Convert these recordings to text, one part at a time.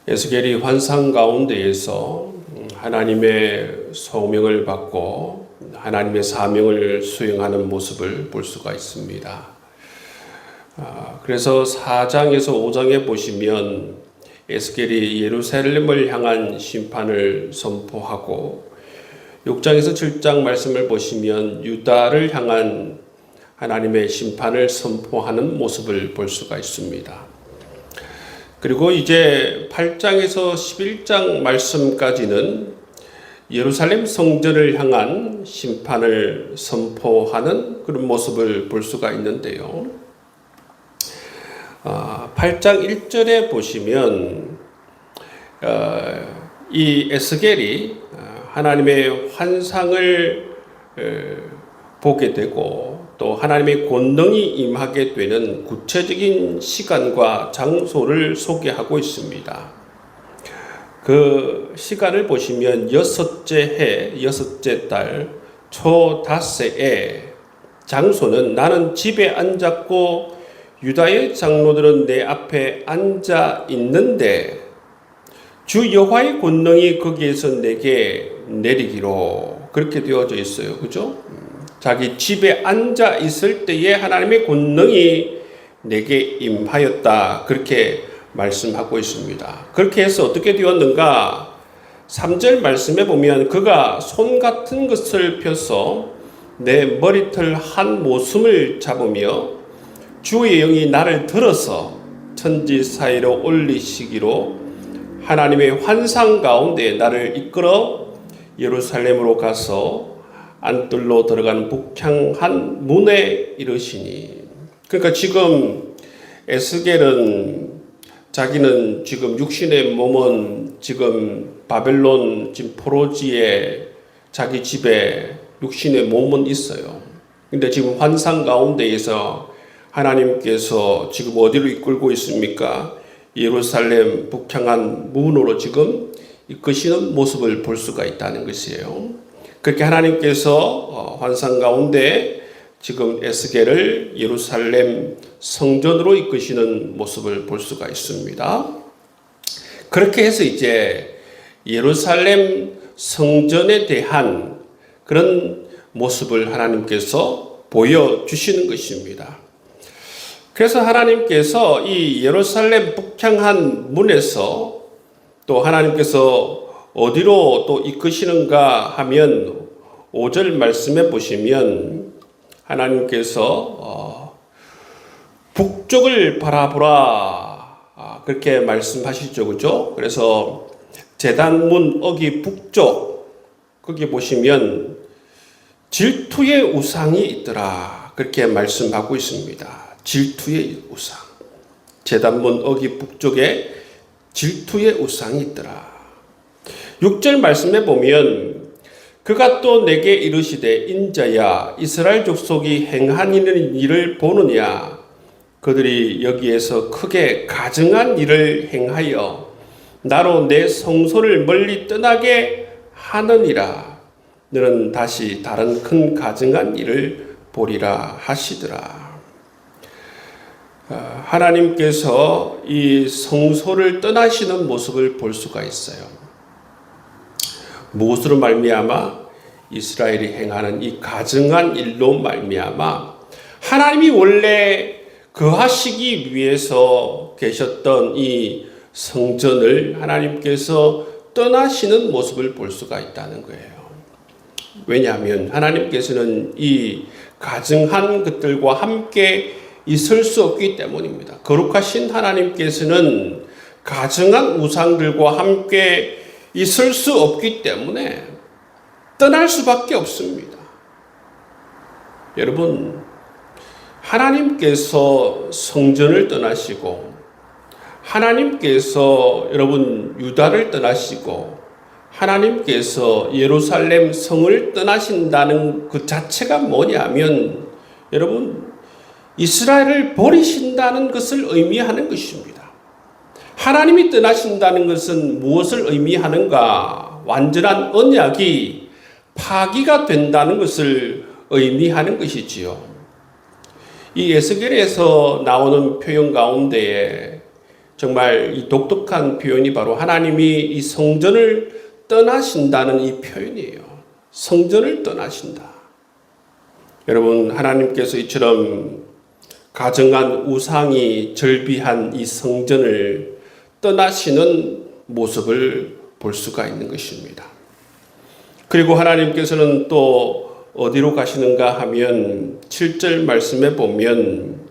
에스겔이 환상 가운데에서 하나님의 소명을 받고 하나님의 사명을 수행하는 모습을 볼 수가 있습니다. 그래서 4장에서 5장에 보시면 에스겔이 예루살렘을 향한 심판을 선포하고 6장에서 7장 말씀을 보시면 유다를 향한 하나님의 심판을 선포하는 모습을 볼 수가 있습니다. 그리고 이제 8장에서 11장 말씀까지는 예루살렘 성전을 향한 심판을 선포하는 그런 모습을 볼 수가 있는데요. 8장 1절에 보시면 이 에스겔이 하나님의 환상을 보게 되고 또 하나님의 권능이 임하게 되는 구체적인 시간과 장소를 소개하고 있습니다. 그 시간을 보시면 여섯째 해, 여섯째 달, 초 닷새에 장소는 나는 집에 앉았고 유다의 장로들은 내 앞에 앉아 있는데 주 여호와의 권능이 거기에서 내게 내리기로 그렇게 되어져 있어요. 그죠? 자기 집에 앉아 있을 때에 하나님의 권능이 내게 임하였다. 그렇게 말씀하고 있습니다. 그렇게 해서 어떻게 되었는가? 3절 말씀에 보면 그가 손 같은 것을 펴서 내 머리털 한 모숨을 잡으며 주의 영이 나를 들어서 천지 사이로 올리시기로 하나님의 환상 가운데 나를 이끌어 예루살렘으로 가서 안뜰로 들어가는 북향한 문에 이르시니. 그러니까 지금 에스겔은 자기는 지금 육신의 몸은 지금 바벨론 지금 포로지에 자기 집에 육신의 몸은 있어요. 근데 지금 환상 가운데에서 하나님께서 지금 어디로 이끌고 있습니까? 예루살렘 북향한 문으로 지금 이끄시는 모습을 볼 수가 있다는 것이에요. 그렇게 하나님께서 환상 가운데 지금 에스겔을 예루살렘 성전으로 이끄시는 모습을 볼 수가 있습니다. 그렇게 해서 이제 예루살렘 성전에 대한 그런 모습을 하나님께서 보여주시는 것입니다. 그래서 하나님께서 이 예루살렘 북향한 문에서 또 하나님께서 어디로 또 이끄시는가 하면 5절 말씀에 보시면 하나님께서 북쪽을 바라보라 그렇게 말씀하시죠. 그죠? 그래서 제단문 어기 북쪽 거기 보시면 질투의 우상이 있더라 그렇게 말씀하고 있습니다. 질투의 우상. 제단문 어기 북쪽에 질투의 우상이 있더라. 6절 말씀에 보면 그가 또 내게 이르시되 인자야 이스라엘 족속이 행하는 일을 보느냐 그들이 여기에서 크게 가증한 일을 행하여 나로 내 성소를 멀리 떠나게 하느니라 너는 다시 다른 큰 가증한 일을 보리라 하시더라. 하나님께서 이 성소를 떠나시는 모습을 볼 수가 있어요. 무엇으로 말미암아? 이스라엘이 행하는 이 가증한 일로 말미암아 하나님이 원래 거하시기 위해서 계셨던 이 성전을 하나님께서 떠나시는 모습을 볼 수가 있다는 거예요. 왜냐하면 하나님께서는 이 가증한 것들과 함께 있을 수 없기 때문입니다. 거룩하신 하나님께서는 가증한 우상들과 함께 있을 수 없기 때문에 떠날 수밖에 없습니다. 여러분, 하나님께서 성전을 떠나시고 하나님께서 여러분 유다를 떠나시고 하나님께서 예루살렘 성을 떠나신다는 그 자체가 뭐냐면 여러분 이스라엘을 버리신다는 것을 의미하는 것입니다. 하나님이 떠나신다는 것은 무엇을 의미하는가? 완전한 언약이 파기가 된다는 것을 의미하는 것이지요. 이 에스겔에서 나오는 표현 가운데에 정말 이 독특한 표현이 바로 하나님이 이 성전을 떠나신다는 이 표현이에요. 성전을 떠나신다. 여러분, 하나님께서 이처럼 가증한 우상이 절비한 이 성전을 떠나시는 모습을 볼 수가 있는 것입니다. 그리고 하나님께서는 또 어디로 가시는가 하면 7절 말씀에 보면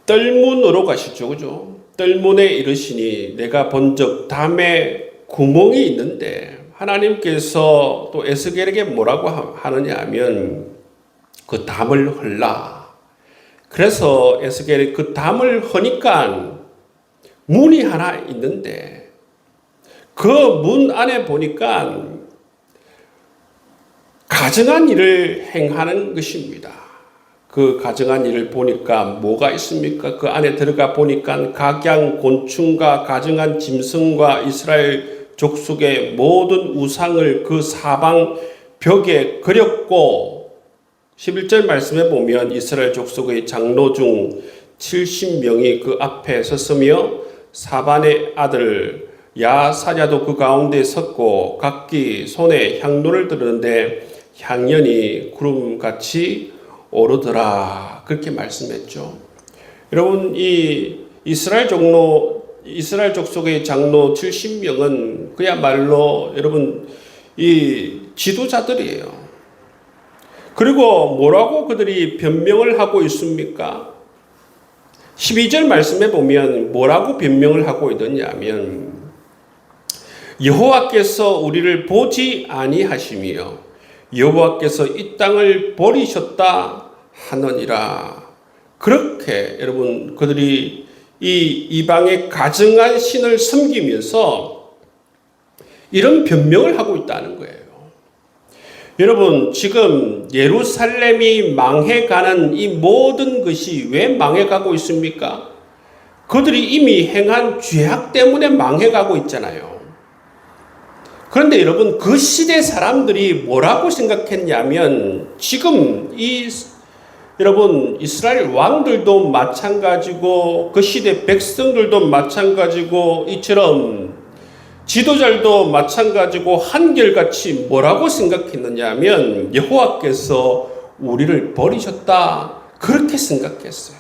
뜰문으로 가시죠. 그죠? 뜰문에 이르시니 내가 본즉 담에 구멍이 있는데, 하나님께서 또 에스겔에게 뭐라고 하느냐 하면 그 담을 헐라. 그래서 에스겔이 그 담을 허니까 문이 하나 있는데 그 문 안에 보니까 가증한 일을 행하는 것입니다. 그 가증한 일을 보니까 뭐가 있습니까? 그 안에 들어가 보니까 각양 곤충과 가증한 짐승과 이스라엘 족속의 모든 우상을 그 사방 벽에 그렸고, 11절 말씀에 보면 이스라엘 족속의 장로 중 70명이 그 앞에 섰으며 사반의 아들 야사냐도 그 가운데 섰고 각기 손에 향로를 들었는데 향연이 구름같이 오르더라. 그렇게 말씀했죠. 여러분, 이 이스라엘 족속의 장로 70명은 그야말로 여러분 이 지도자들이에요. 그리고 뭐라고 그들이 변명을 하고 있습니까? 12절 말씀에 보면 뭐라고 변명을 하고 있느냐면 여호와께서 우리를 보지 아니하시며 여호와께서 이 땅을 버리셨다 하느니라. 그렇게 여러분 그들이 이 이방의 가증한 신을 섬기면서 이런 변명을 하고 있다는 거예요. 여러분, 지금 예루살렘이 망해가는 이 모든 것이 왜 망해가고 있습니까? 그들이 이미 행한 죄악 때문에 망해가고 있잖아요. 그런데 여러분, 그 시대 사람들이 뭐라고 생각했냐면 지금 여러분 이스라엘 왕들도 마찬가지고 그 시대 백성들도 마찬가지고 이처럼 지도자들도 마찬가지고 한결같이 뭐라고 생각했느냐 하면 여호와께서 우리를 버리셨다, 그렇게 생각했어요.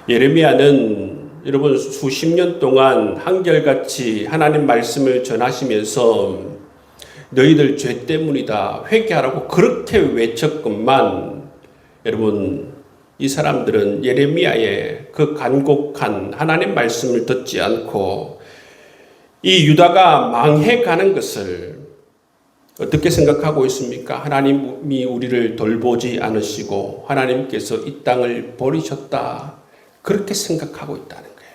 예레미야는 여러분 수십 년 동안 한결같이 하나님 말씀을 전하시면서 너희들 죄 때문이다, 회개하라고 그렇게 외쳤건만, 여러분 이 사람들은 예레미야의 그 간곡한 하나님 말씀을 듣지 않고 이 유다가 망해가는 것을 어떻게 생각하고 있습니까? 하나님이 우리를 돌보지 않으시고 하나님께서 이 땅을 버리셨다, 그렇게 생각하고 있다는 거예요.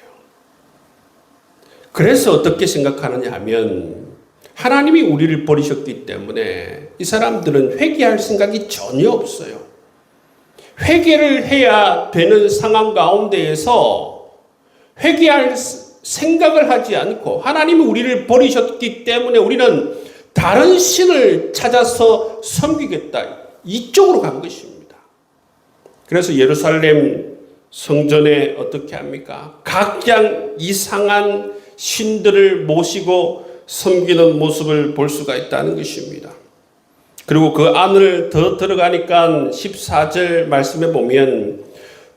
그래서 어떻게 생각하느냐 하면 하나님이 우리를 버리셨기 때문에 이 사람들은 회개할 생각이 전혀 없어요. 회개를 해야 되는 상황 가운데에서 회개할 생각을 하지 않고 하나님이 우리를 버리셨기 때문에 우리는 다른 신을 찾아서 섬기겠다, 이쪽으로 간 것입니다. 그래서 예루살렘 성전에 어떻게 합니까? 각양 이상한 신들을 모시고 섬기는 모습을 볼 수가 있다는 것입니다. 그리고 그 안을 더 들어가니까 14절 말씀에 보면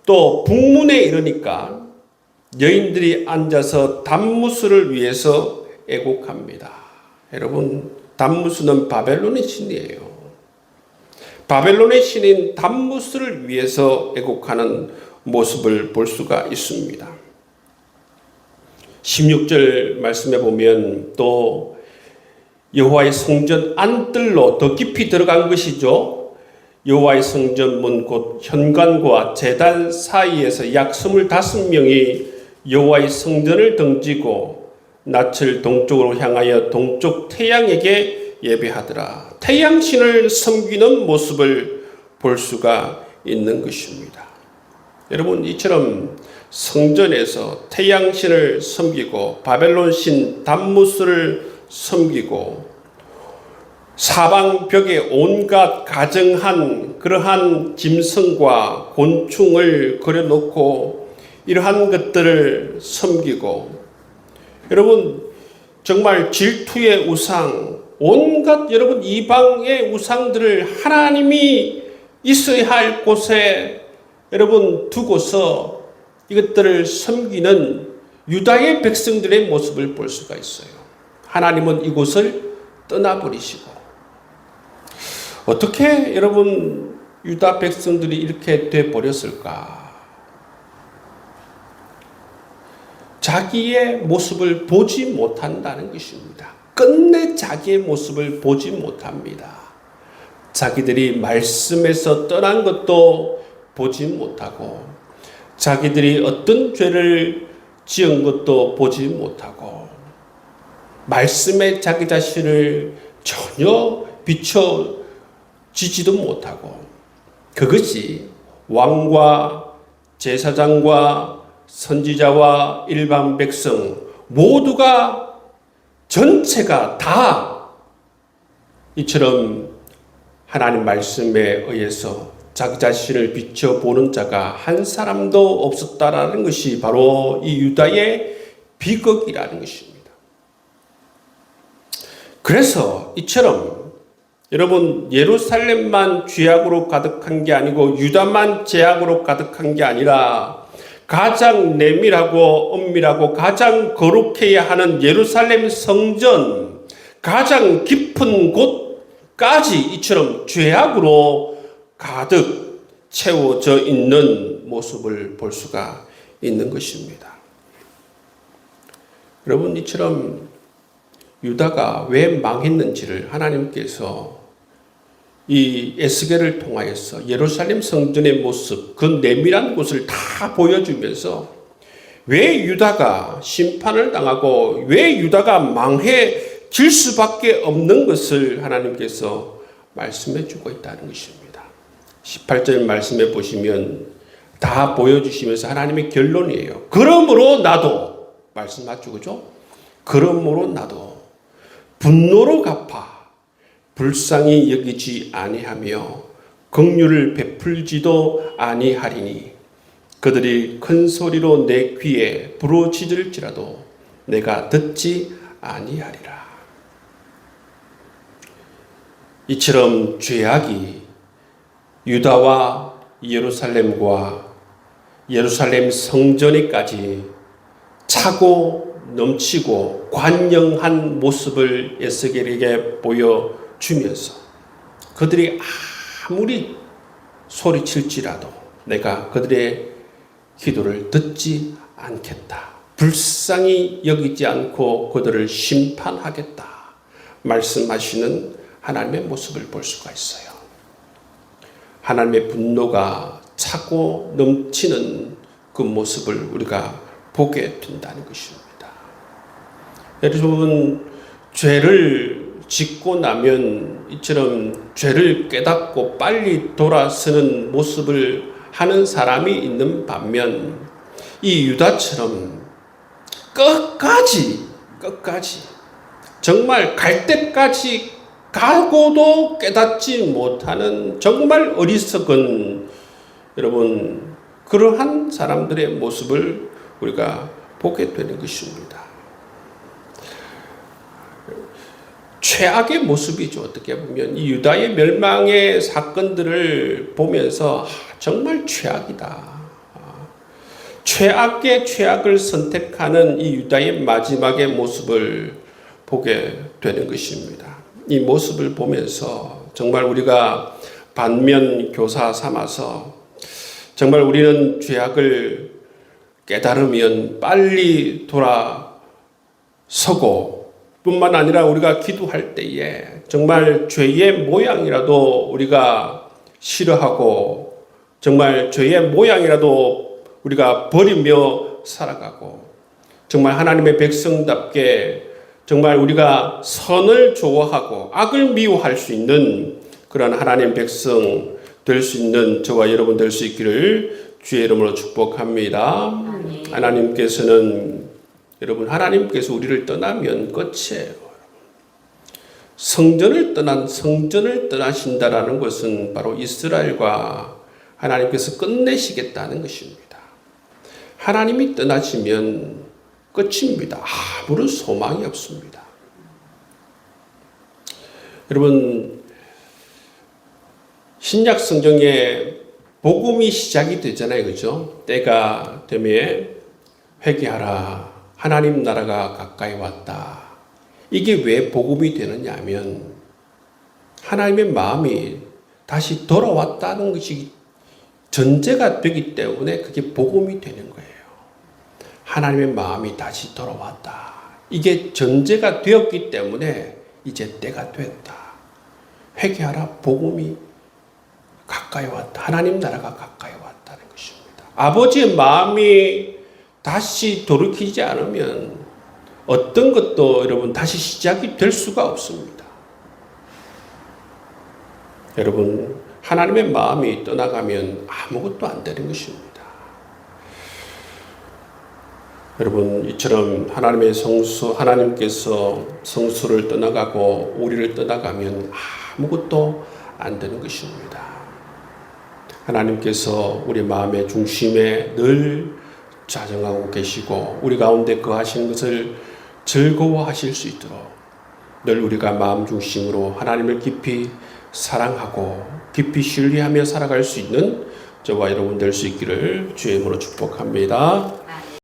또 북문에 이르니까 여인들이 앉아서 단무스를 위해서 애곡합니다. 여러분, 단무스는 바벨론의 신이에요. 바벨론의 신인 단무스를 위해서 애곡하는 모습을 볼 수가 있습니다. 16절 말씀에 보면 또 여호와의 성전 안뜰로 더 깊이 들어간 것이죠. 여호와의 성전 문 곧 현관과 제단 사이에서 약 25명이 여호와의 성전을 등지고 낯을 동쪽으로 향하여 동쪽 태양에게 예배하더라. 태양신을 섬기는 모습을 볼 수가 있는 것입니다. 여러분, 이처럼 성전에서 태양신을 섬기고 바벨론신 단무스를 섬기고 사방 벽에 온갖 가정한 그러한 짐승과 곤충을 그려놓고 이러한 것들을 섬기고, 여러분 정말 질투의 우상, 온갖 여러분 이방의 우상들을 하나님이 있어야 할 곳에 여러분 두고서 이것들을 섬기는 유다의 백성들의 모습을 볼 수가 있어요. 하나님은 이곳을 떠나버리시고, 어떻게 여러분 유다 백성들이 이렇게 돼 버렸을까? 자기의 모습을 보지 못한다는 것입니다. 끝내 자기의 모습을 보지 못합니다. 자기들이 말씀에서 떠난 것도 보지 못하고, 자기들이 어떤 죄를 지은 것도 보지 못하고, 말씀에 자기 자신을 전혀 비춰지지도 못하고, 그것이 왕과 제사장과 선지자와 일반 백성 모두가 전체가 다 이처럼 하나님 말씀에 의해서 자기 자신을 비춰보는 자가 한 사람도 없었다라는 것이 바로 이 유다의 비극이라는 것입니다. 그래서 이처럼 여러분 예루살렘만 죄악으로 가득한 게 아니고 유다만 죄악으로 가득한 게 아니라 가장 내밀하고 엄밀하고 가장 거룩해야 하는 예루살렘 성전, 가장 깊은 곳까지 이처럼 죄악으로 가득 채워져 있는 모습을 볼 수가 있는 것입니다. 여러분 이처럼 유다가 왜 망했는지를 하나님께서 이 에스겔을 통하여서 예루살렘 성전의 모습, 그 내밀한 곳을 다 보여주면서 왜 유다가 심판을 당하고 왜 유다가 망해질 수밖에 없는 것을 하나님께서 말씀해 주고 있다는 것입니다. 18절 말씀해 보시면 다 보여주시면서 하나님의 결론이에요. 그러므로 나도 말씀하죠, 그죠? 그러므로 나도 분노로 갚아 불쌍히 여기지 아니하며 긍휼을 베풀지도 아니하리니 그들이 큰 소리로 내 귀에 부르짖을지라도 내가 듣지 아니하리라. 이처럼 죄악이 유다와 예루살렘과 예루살렘 성전에까지 차고 넘치고 관영한 모습을 에스겔에게 보여주면서 그들이 아무리 소리칠지라도 내가 그들의 기도를 듣지 않겠다. 불쌍히 여기지 않고 그들을 심판하겠다. 말씀하시는 하나님의 모습을 볼 수가 있어요. 하나님의 분노가 차고 넘치는 그 모습을 우리가 보게 된다는 것입니다. 여러분, 죄를 짓고 나면 이처럼 죄를 깨닫고 빨리 돌아서는 모습을 하는 사람이 있는 반면 이 유다처럼 끝까지 정말 갈 때까지 가고도 깨닫지 못하는 정말 어리석은 여러분 그러한 사람들의 모습을 우리가 보게 되는 것입니다. 최악의 모습이죠. 어떻게 보면 이 유다의 멸망의 사건들을 보면서 정말 최악이다. 최악의 최악을 선택하는 이 유다의 마지막의 모습을 보게 되는 것입니다. 이 모습을 보면서 정말 우리가 반면 교사 삼아서 정말 우리는 죄악을 깨달으면 빨리 돌아서고 뿐만 아니라 우리가 기도할 때에 정말 죄의 모양이라도 우리가 싫어하고 정말 죄의 모양이라도 우리가 버리며 살아가고 정말 하나님의 백성답게 정말 우리가 선을 좋아하고 악을 미워할 수 있는 그런 하나님 백성 될 수 있는 저와 여러분 될 수 있기를 주의 이름으로 축복합니다. 하나님께서는 여러분 하나님께서 우리를 떠나면 끝이에요. 성전을 떠나신다라는 것은 바로 이스라엘과 하나님께서 끝내시겠다는 것입니다. 하나님이 떠나시면 끝입니다. 아무런 소망이 없습니다. 여러분, 신약 성경에 복음이 시작이 되잖아요. 그죠? 때가 되면 회개하라. 하나님 나라가 가까이 왔다. 이게 왜 복음이 되느냐 하면 하나님의 마음이 다시 돌아왔다는 것이 전제가 되기 때문에 그게 복음이 되는 거예요. 하나님의 마음이 다시 돌아왔다. 이게 전제가 되었기 때문에 이제 때가 됐다. 회개하라. 복음이 가까이 왔다. 하나님 나라가 가까이 왔다는 것입니다. 아버지의 마음이 다시 돌이키지 않으면 어떤 것도 여러분 다시 시작이 될 수가 없습니다. 여러분, 하나님의 마음이 떠나가면 아무것도 안 되는 것입니다. 여러분, 이처럼 하나님께서 성수를 떠나가고 우리를 떠나가면 아무것도 안 되는 것입니다. 하나님께서 우리 마음의 중심에 늘 자정하고 계시고 우리 가운데 거하시는 것을 즐거워하실 수 있도록 늘 우리가 마음 중심으로 하나님을 깊이 사랑하고 깊이 신뢰하며 살아갈 수 있는 저와 여러분 될 수 있기를 주의 이름으로 축복합니다.